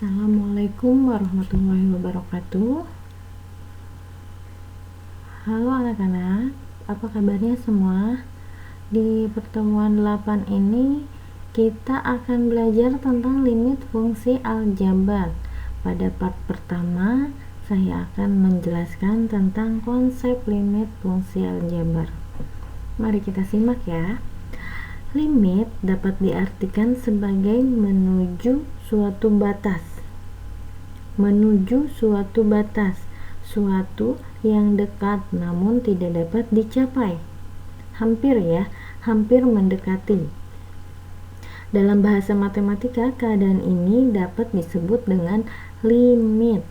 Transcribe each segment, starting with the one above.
Assalamualaikum warahmatullahi wabarakatuh. Halo anak-anak, apa kabarnya semua? Di pertemuan 8 ini kita akan belajar tentang limit fungsi aljabar. Pada part pertama, saya akan menjelaskan tentang konsep limit fungsi aljabar. Mari kita simak ya. Limit dapat diartikan sebagai menuju suatu batas. Menuju suatu batas, suatu yang dekat namun tidak dapat dicapai. Hampir mendekati. Dalam bahasa matematika, keadaan ini dapat disebut dengan limit.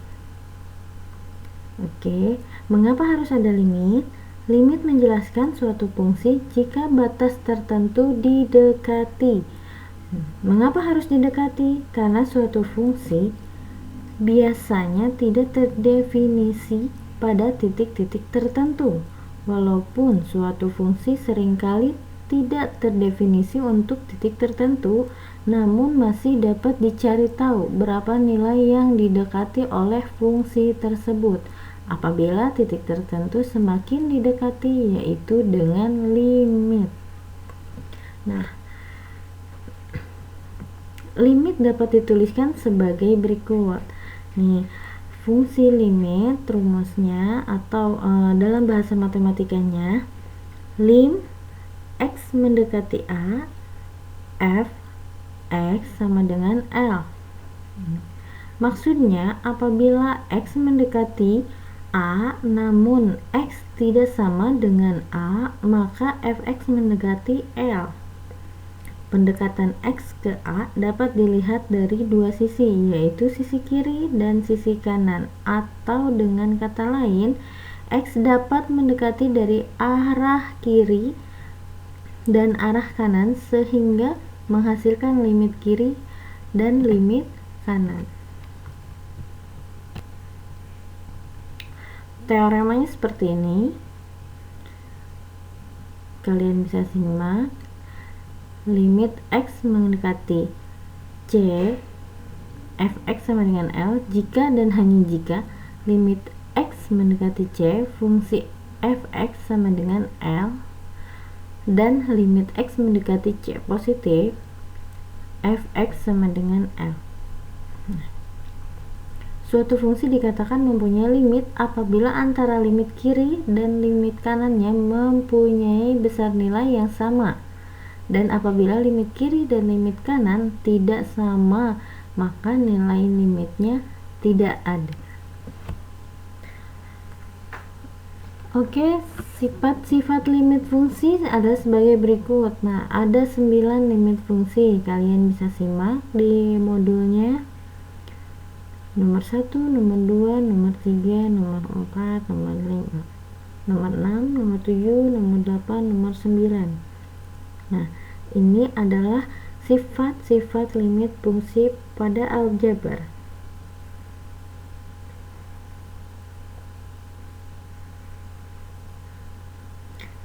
Oke, mengapa harus ada limit? Limit menjelaskan suatu fungsi jika batas tertentu didekati. Mengapa harus didekati? Karena suatu fungsi biasanya tidak terdefinisi pada titik-titik tertentu. Walaupun suatu fungsi seringkali tidak terdefinisi untuk titik tertentu, namun masih dapat dicari tahu berapa nilai yang didekati oleh fungsi tersebut apabila titik tertentu semakin didekati, yaitu dengan limit. Nah, limit dapat dituliskan sebagai berikut. Nih, fungsi limit rumusnya atau dalam bahasa matematikanya, lim x mendekati a, f x sama dengan L. Maksudnya, apabila x mendekati a namun x tidak sama dengan a, maka fx mendekati L. Pendekatan X ke A dapat dilihat dari dua sisi, yaitu sisi kiri dan sisi kanan, atau dengan kata lain, X dapat mendekati dari arah kiri dan arah kanan sehingga menghasilkan limit kiri dan limit kanan. Teoremanya seperti ini. Kalian bisa simak. Limit x mendekati c, fx sama dengan L jika dan hanya jika limit x mendekati c, fungsi fx sama dengan L, dan limit x mendekati c positif, fx sama dengan L. Suatu fungsi dikatakan mempunyai limit apabila antara limit kiri dan limit kanannya mempunyai besar nilai yang sama. Dan apabila limit kiri dan limit kanan tidak sama, maka nilai limitnya tidak ada. Oke, sifat-sifat limit fungsi ada sebagai berikut. Nah, ada 9 limit fungsi. Kalian bisa simak di modulnya. Nomor 1, nomor 2, nomor 3, nomor 4, nomor 5, nomor 6, nomor 7, nomor 8, nomor 9. Nah, ini adalah sifat-sifat limit fungsi pada aljabar.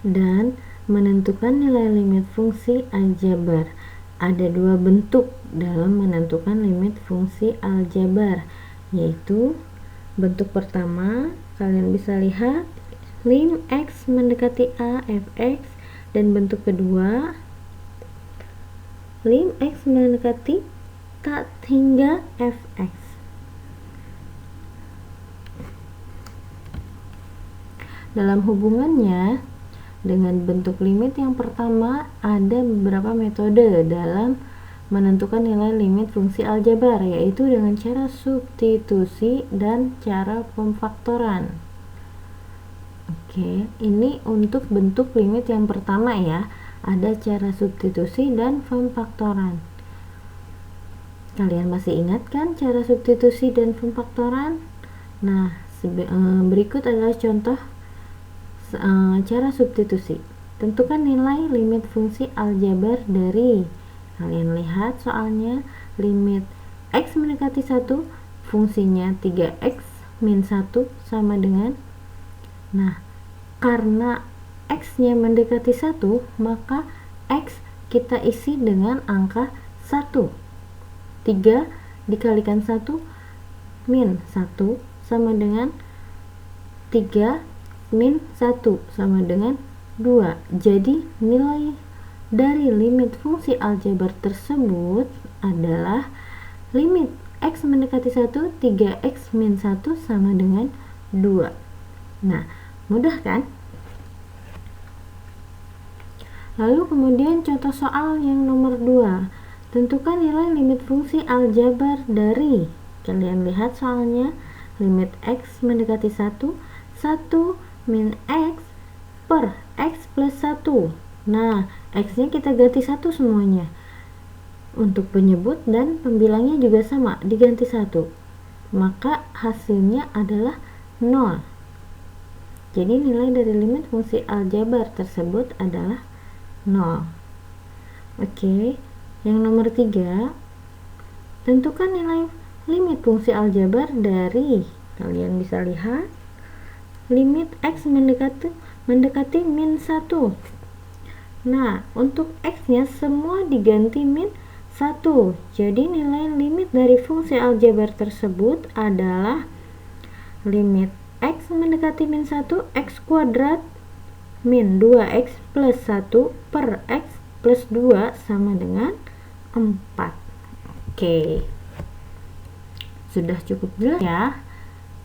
Dan menentukan nilai limit fungsi aljabar. Ada dua bentuk dalam menentukan limit fungsi aljabar, yaitu bentuk pertama, kalian bisa lihat lim x mendekati a fx, dan bentuk kedua lim x mendekati tak hingga fx. Dalam hubungannya dengan bentuk limit yang pertama, ada beberapa metode dalam menentukan nilai limit fungsi aljabar, yaitu dengan cara substitusi dan cara pemfaktoran. Oke, ini untuk bentuk limit yang pertama ya. Ada cara substitusi dan pemfaktoran. Kalian masih ingat kan cara substitusi dan pemfaktoran? Nah, berikut adalah contoh cara substitusi. Tentukan nilai limit fungsi aljabar dari, kalian lihat soalnya, limit x mendekati 1, fungsinya 3x min 1 sama dengan, nah, karena x nya mendekati 1, maka x kita isi dengan angka 1. 3 dikalikan 1 min 1 sama dengan 3 min 1 sama dengan 2. Jadi nilai dari limit fungsi aljabar tersebut adalah limit x mendekati 1, 3x min 1 sama dengan 2. Nah, mudah kan? Lalu kemudian contoh soal yang nomor 2. Tentukan nilai limit fungsi aljabar dari, kalian lihat soalnya, limit x mendekati 1, 1 min x per x plus 1. Nah, x-nya kita ganti 1 semuanya. Untuk penyebut dan pembilangnya juga sama, diganti 1. Maka hasilnya adalah 0. Jadi nilai dari limit fungsi aljabar tersebut adalah 0. Oke, yang nomor 3. Tentukan nilai limit fungsi aljabar dari, kalian bisa lihat, limit x mendekati min 1. Nah, untuk x-nya semua diganti min 1. Jadi nilai limit dari fungsi aljabar tersebut adalah limit x mendekati min 1, x kuadrat min 2x plus 1 per x plus 2 sama dengan 4. Oke. Sudah cukup jelas ya?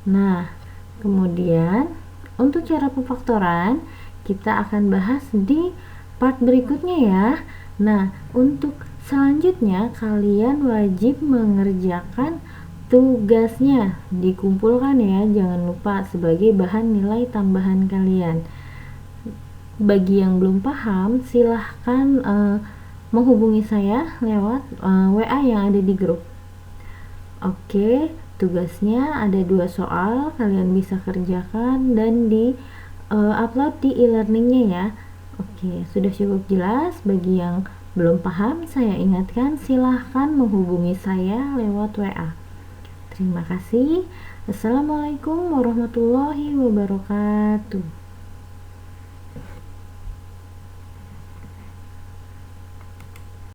Nah, kemudian untuk cara pemfaktoran kita akan bahas di part berikutnya ya. Nah, untuk selanjutnya kalian wajib mengerjakan tugasnya, dikumpulkan ya, jangan lupa sebagai bahan nilai tambahan kalian. Bagi yang belum paham, silahkan menghubungi saya lewat WA yang ada di grup. Oke, tugasnya ada 2 soal, kalian bisa kerjakan dan di upload di e-learningnya ya. Oke, sudah cukup jelas. Bagi yang belum paham, saya ingatkan silahkan menghubungi saya lewat WA. Terima kasih. Assalamualaikum warahmatullahi wabarakatuh.